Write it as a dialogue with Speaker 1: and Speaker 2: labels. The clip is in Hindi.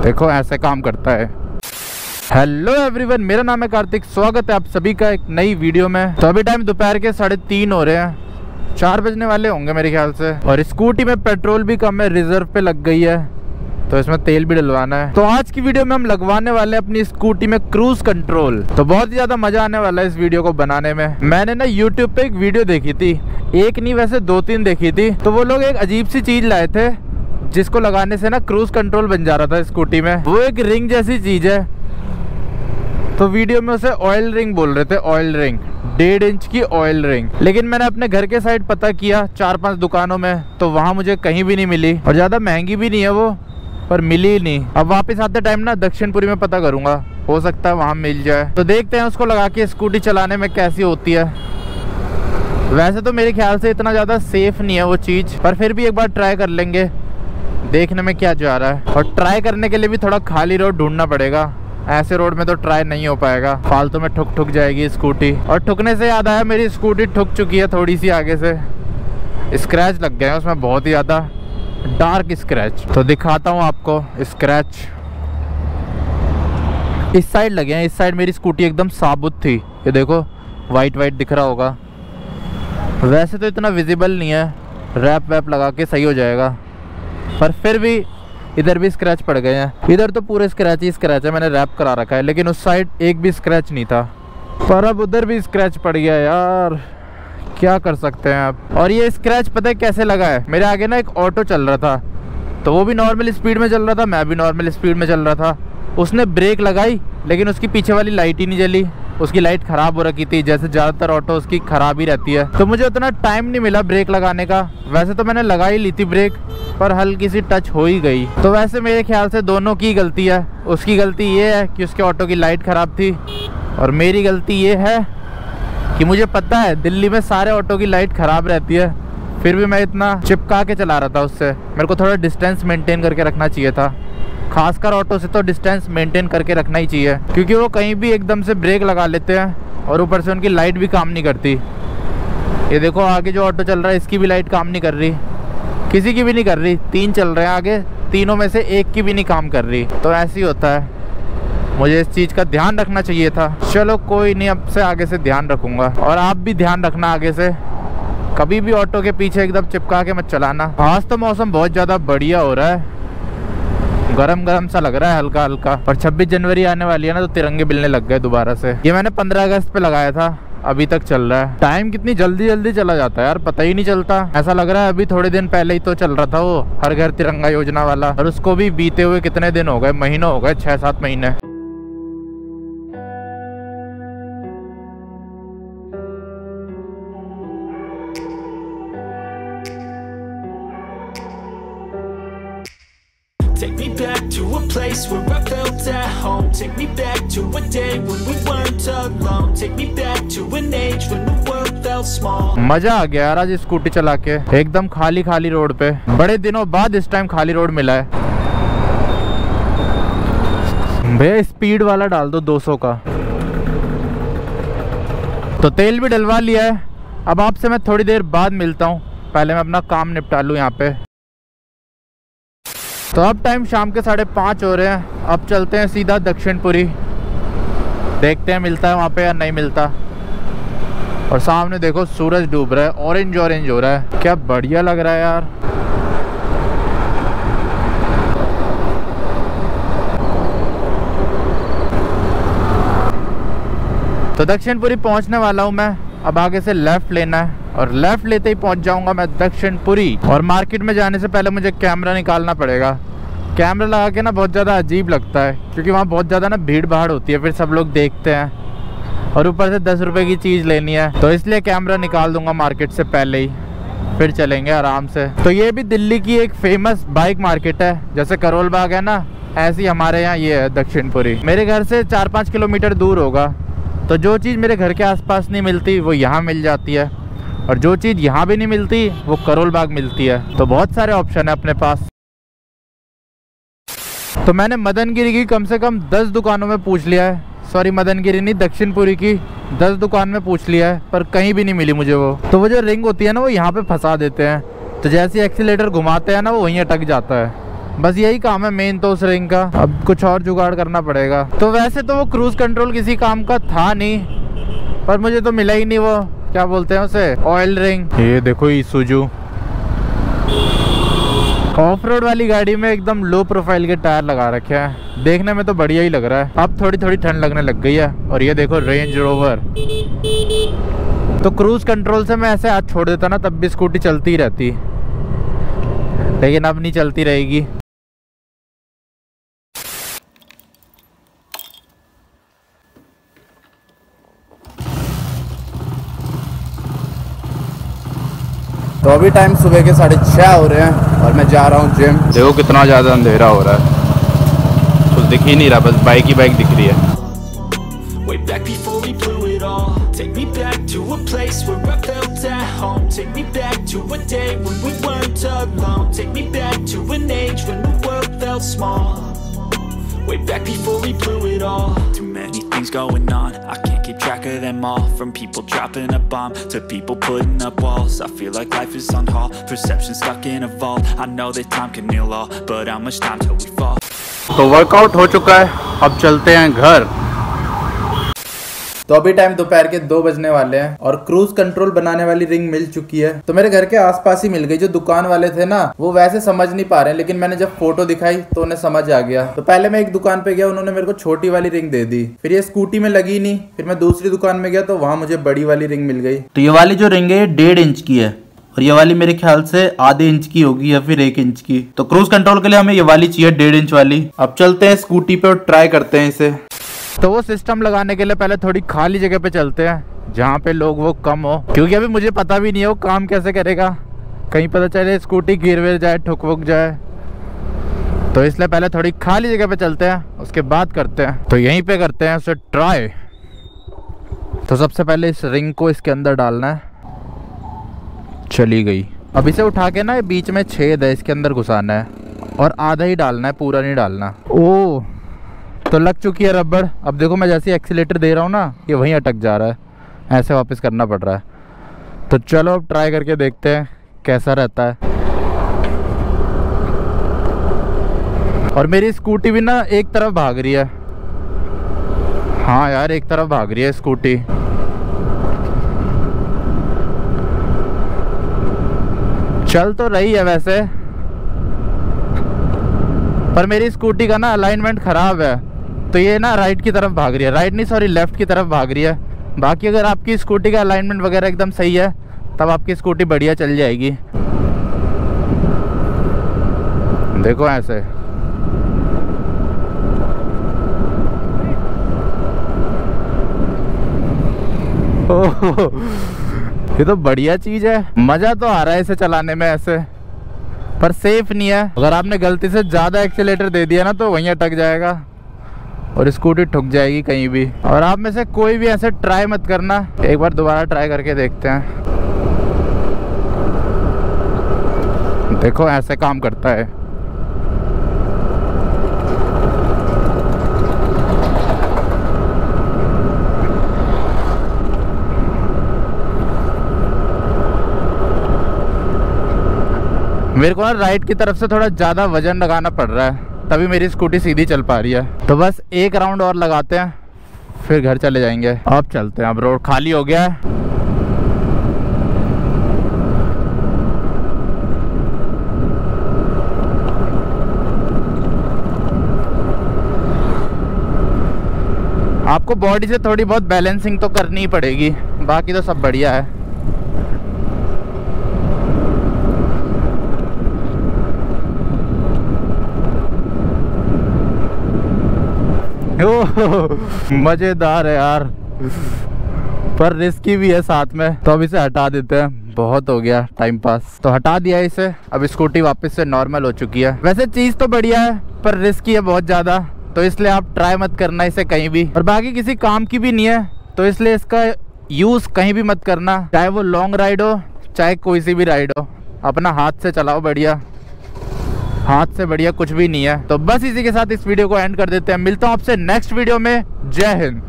Speaker 1: देखो ऐसे काम करता है। हेलो एवरीवन, मेरा नाम है कार्तिक। स्वागत है आप सभी का एक नई वीडियो में। तो अभी टाइम दोपहर के 3:30 हो रहे हैं, 4 बजने वाले होंगे मेरे ख्याल से। और स्कूटी में पेट्रोल भी कम है, रिजर्व पे लग गई है, तो इसमें तेल भी डलवाना है। तो आज की वीडियो में हम लगवाने वाले हैं अपनी स्कूटी में क्रूज कंट्रोल। तो बहुत ही ज्यादा मजा आने वाला है इस वीडियो को बनाने में। मैंने ना यूट्यूब पे एक वीडियो देखी थी, एक नहीं वैसे 2-3 देखी थी। तो वो लोग एक अजीब सी चीज लाए थे जिसको लगाने से ना क्रूज कंट्रोल बन जा रहा था स्कूटी में। वो एक रिंग जैसी चीज है, तो वीडियो में उसे ऑयल रिंग बोल रहे थे। ऑयल रिंग, 1.5 इंच की ऑयल रिंग। लेकिन मैंने अपने घर के साइड पता किया 4-5 दुकानों में, तो वहां मुझे कहीं भी नहीं मिली। और ज्यादा महंगी भी नहीं है वो, पर मिली ही नहीं। अब वापस आते टाइम ना दक्षिणपुरी में पता करूंगा, हो सकता है वहां मिल जाए। तो देखते हैं उसको लगा के स्कूटी चलाने में कैसी होती है। वैसे तो मेरे ख्याल से इतना ज्यादा सेफ नहीं है वो चीज, पर फिर भी एक बार ट्राई कर लेंगे, देखने में क्या जा रहा है। और ट्राई करने के लिए भी थोड़ा खाली रोड ढूंढना पड़ेगा, ऐसे रोड में तो ट्राई नहीं हो पाएगा, फालतू में ठुक जाएगी स्कूटी। और ठुकने से याद आया, मेरी स्कूटी ठुक चुकी है थोड़ी सी आगे से, स्क्रैच लग गए हैं उसमें, बहुत ही ज्यादा डार्क स्क्रैच। तो दिखाता हूँ आपको स्क्रैच। इस साइड लगे हैं, इस साइड मेरी स्कूटी एकदम साबुत थी, ये देखो वाइट दिख रहा होगा। वैसे तो इतना विजिबल नहीं है, रैप वैप लगा के सही हो जाएगा, पर फिर भी इधर भी स्क्रैच पड़ गए हैं। इधर तो पूरे स्क्रैच ही स्क्रैच है, मैंने रैप करा रखा है, लेकिन उस साइड एक भी स्क्रैच नहीं था। पर अब उधर भी स्क्रैच पड़ गया यार, क्या कर सकते हैं आप। और ये स्क्रैच पता है कैसे लगा है, मेरे आगे ना एक ऑटो चल रहा था, तो वो भी नॉर्मल स्पीड में चल रहा था, मैं भी नॉर्मल स्पीड में चल रहा था। उसने ब्रेक लगाई, लेकिन उसकी पीछे वाली लाइट ही नहीं जली, उसकी लाइट खराब हो रखी थी, जैसे ज़्यादातर ऑटो उसकी खराब ही रहती है। तो मुझे उतना टाइम नहीं मिला ब्रेक लगाने का। वैसे तो मैंने लगा ही ली थी ब्रेक, पर हल्की सी टच हो ही गई। तो वैसे मेरे ख्याल से दोनों की गलती है। उसकी गलती ये है कि उसके ऑटो की लाइट खराब थी, और मेरी गलती ये है कि मुझे पता है दिल्ली में सारे ऑटो की लाइट खराब रहती है, फिर भी मैं इतना चिपका के चला रहा था उससे। मेरे को थोड़ा डिस्टेंस मेंटेन करके रखना चाहिए था, खासकर ऑटो से तो डिस्टेंस मेंटेन करके रखना ही चाहिए, क्योंकि वो कहीं भी एकदम से ब्रेक लगा लेते हैं, और ऊपर से उनकी लाइट भी काम नहीं करती। ये देखो आगे जो ऑटो चल रहा है, इसकी भी लाइट काम नहीं कर रही, किसी की भी नहीं कर रही। 3 चल रहे हैं आगे, तीनों में से एक की भी नहीं काम कर रही। तो ऐसे ही होता है, मुझे इस चीज़ का ध्यान रखना चाहिए था। चलो कोई नहीं, अब से आगे से ध्यान रखूंगा। और आप भी ध्यान रखना आगे से, कभी भी ऑटो के पीछे एकदम चिपका के मत चलाना। आज तो मौसम बहुत ज़्यादा बढ़िया हो रहा है, गरम सा लग रहा है हल्का हल्का। और 26 जनवरी आने वाली है ना, तो तिरंगे बिलने लग गए दोबारा से। ये मैंने 15 अगस्त पे लगाया था, अभी तक चल रहा है। टाइम कितनी जल्दी चला जाता है यार, पता ही नहीं चलता। ऐसा लग रहा है अभी थोड़े दिन पहले ही तो चल रहा था वो हर घर तिरंगा योजना वाला, और उसको भी बीते हुए कितने दिन हो गए, महीनों हो गए, 6-7 महीने।
Speaker 2: Take me back to a place where I felt at home. Take me back to a day when we weren't alone. Take me back to an age when the world felt small.
Speaker 1: मजा आ गया यार आज स्कूटी चला के, एकदम खाली रोड पे। बड़े दिनों बाद इस टाइम खाली रोड मिला है। भैया स्पीड वाला डाल दो 200 का। तो तेल भी डलवा लिया है। अब आपसे मैं थोड़ी देर बाद मिलता हूँ, पहले मैं अपना काम निपटा लूँ यहाँ पे। तो अब टाइम शाम के 5:30 हो रहे हैं। अब चलते हैं सीधा दक्षिणपुरी, देखते हैं मिलता है वहाँ पे या नहीं मिलता। और सामने देखो सूरज डूब रहा है, ऑरेंज हो रहा है, क्या बढ़िया लग रहा है यार। तो दक्षिणपुरी पहुँचने वाला हूँ मैं। अब आगे से लेफ्ट लेना है, और लेफ्ट लेते ही पहुंच जाऊंगा मैं दक्षिणपुरी। और मार्केट में जाने से पहले मुझे कैमरा निकालना पड़ेगा। कैमरा लगा के ना बहुत ज़्यादा अजीब लगता है, क्योंकि वहाँ बहुत ज़्यादा ना भीड़ भाड़ होती है, फिर सब लोग देखते हैं, और ऊपर से 10 रुपए की चीज़ लेनी है, तो इसलिए कैमरा निकाल दूंगा मार्केट से पहले ही, फिर चलेंगे आराम से। तो ये भी दिल्ली की एक फेमस बाइक मार्केट है, जैसे करोल बाग है ना, ऐसे ही हमारे यहाँ ये है दक्षिणपुरी। मेरे घर से 4-5 किलोमीटर दूर होगा, तो जो चीज़ मेरे घर के आसपास नहीं मिलती वो यहाँ मिल जाती है, और जो चीज़ यहाँ भी नहीं मिलती वो करोल बाग मिलती है। तो बहुत सारे ऑप्शन है अपने पास। तो मैंने मदनगिरी की कम से कम 10 दुकानों में पूछ लिया है, सॉरी मदनगिरी नहीं, दक्षिणपुरी की 10 दुकान में पूछ लिया है, पर कहीं भी नहीं मिली मुझे वो। तो वो जो रिंग होती है ना, वो यहाँ पे फंसा देते हैं, तो जैसे एक्सीलेटर घुमाते हैं ना, वो वहीं अटक जाता है। बस यही काम है मेन तो उस रिंग का। अब कुछ और जुगाड़ करना पड़ेगा। तो वैसे तो वो क्रूज कंट्रोल किसी काम का था नहीं, पर मुझे तो मिला ही नहीं वो क्या बोलते हैं उसे, ऑयल रिंग। ये देखो ईसुजू ऑफ रोड वाली गाड़ी में एकदम लो प्रोफाइल के टायर लगा रखे हैं। देखने में तो बढ़िया ही लग रहा है। अब थोड़ी थोड़ी ठंड लगने लग गई है। और ये देखो रेंज रोवर। तो क्रूज कंट्रोल से मैं ऐसे हाथ छोड़ देता ना तब भी स्कूटी चलती ही रहती, लेकिन अब नहीं चलती रहेगी।
Speaker 3: तो अभी टाइम सुबह के 6:30 हो रहे हैं और मैं जा रहा हूँ जिम।
Speaker 1: देखो कितना ज़्यादा अंधेरा हो रहा है, कुछ दिख ही नहीं रहा, बस बाइक ही बाइक दिख रही है।
Speaker 2: Way back before we blew it all. Take me back to a place where I felt at home. Take me back to a day when we weren't alone. Take me back to an age when the world felt small. Way back before we blew it all. Too many things going on, I can't keep track of them all. From people dropping a bomb to people putting up walls. I feel like life is on hold, perception stuck in a vault. I know that time can heal all, but how much time till we fall?
Speaker 3: तो वर्कआउट हो चुका है, अब चलते हैं घर। तो अभी टाइम दोपहर के 2 बजने वाले हैं और क्रूज कंट्रोल बनाने वाली रिंग मिल चुकी है। तो मेरे घर के आसपास ही मिल गई। जो दुकान वाले थे ना वो वैसे समझ नहीं पा रहे हैं, लेकिन मैंने जब फोटो दिखाई तो उन्हें समझ आ गया। तो पहले मैं एक दुकान पे गया, उन्होंने मेरे को छोटी वाली रिंग दे दी। फिर ये स्कूटी में लगी नहीं, फिर मैं दूसरी दुकान में गया तो वहाँ मुझे बड़ी वाली रिंग मिल गई।
Speaker 4: तो ये वाली जो रिंग है 1.5 इंच की है और ये वाली मेरे ख्याल से आधे इंच की होगी या फिर 1 इंच की। तो क्रूज कंट्रोल के लिए हमें ये वाली चाहिए 1.5 इंच वाली। अब चलते हैं स्कूटी पे और ट्राई करते हैं इसे।
Speaker 1: तो वो सिस्टम लगाने के लिए पहले थोड़ी खाली जगह पे चलते हैं जहाँ पे लोग वो कम हो, क्योंकि अभी मुझे पता भी नहीं है वो काम कैसे करेगा। कहीं पता चले स्कूटी गिर विर जाए, ठुक वुक जाए, तो इसलिए पहले थोड़ी खाली जगह पे चलते हैं, उसके बाद करते हैं। तो यहीं पे करते हैं उसे ट्राई। तो सबसे पहले इस रिंग को इसके अंदर डालना है। चली गई। अब इसे उठा के ना बीच में छेद है, इसके अंदर घुसाना है और आधा ही डालना है, पूरा नहीं डालना। ओ तो लग चुकी है रबड़। अब देखो मैं जैसे एक्सीलेटर दे रहा हूँ ना ये वहीं अटक जा रहा है, ऐसे वापस करना पड़ रहा है। तो चलो अब ट्राई करके देखते हैं कैसा रहता है। और मेरी स्कूटी भी ना एक तरफ भाग रही है। हाँ यार एक तरफ भाग रही है स्कूटी। चल तो रही है वैसे, पर मेरी स्कूटी का ना अलाइनमेंट खराब है, तो ये ना राइट की तरफ भाग रही है, राइट नहीं सॉरी लेफ्ट की तरफ भाग रही है। बाकी अगर आपकी स्कूटी का अलाइनमेंट वगैरह एकदम सही है तब आपकी स्कूटी बढ़िया चल जाएगी। देखो ऐसे। ये तो बढ़िया चीज है, मजा तो आ रहा है इसे चलाने में ऐसे, पर सेफ नहीं है। अगर आपने गलती से ज्यादा एक्सीलेटर दे दिया ना तो वहीं अटक जाएगा और स्कूटी ठुक जाएगी कहीं भी। और आप में से कोई भी ऐसे ट्राई मत करना, एक बार दोबारा ट्राई करके देखते हैं। देखो ऐसे काम करता है। मेरे को ना राइट की तरफ से थोड़ा ज़्यादा वजन लगाना पड़ रहा है, तभी मेरी स्कूटी सीधी चल पा रही है। तो बस एक राउंड और लगाते हैं फिर घर चले जाएंगे। अब चलते हैं, अब रोड खाली हो गया है। आपको बॉडी से थोड़ी बहुत बैलेंसिंग तो करनी ही पड़ेगी, बाकी तो सब बढ़िया है। मजेदार है यार, पर रिस्की भी है साथ में। तो अब इसे हटा देते हैं, बहुत हो गया टाइम पास। तो हटा दिया इसे, अब स्कूटी वापस से नॉर्मल हो चुकी है। वैसे चीज तो बढ़िया है पर रिस्की है बहुत ज्यादा, तो इसलिए आप ट्राई मत करना इसे कहीं भी। और बाकी किसी काम की भी नहीं है, तो इसलिए इसका यूज कहीं भी मत करना, चाहे वो लॉन्ग राइड हो चाहे कोई सी भी राइड हो। अपना हाथ से चलाओ, बढ़िया, हाथ से बढ़िया कुछ भी नहीं है। तो बस इसी के साथ इस वीडियो को एंड कर देते हैं। मिलता हूँ आपसे नेक्स्ट वीडियो में। जय हिंद।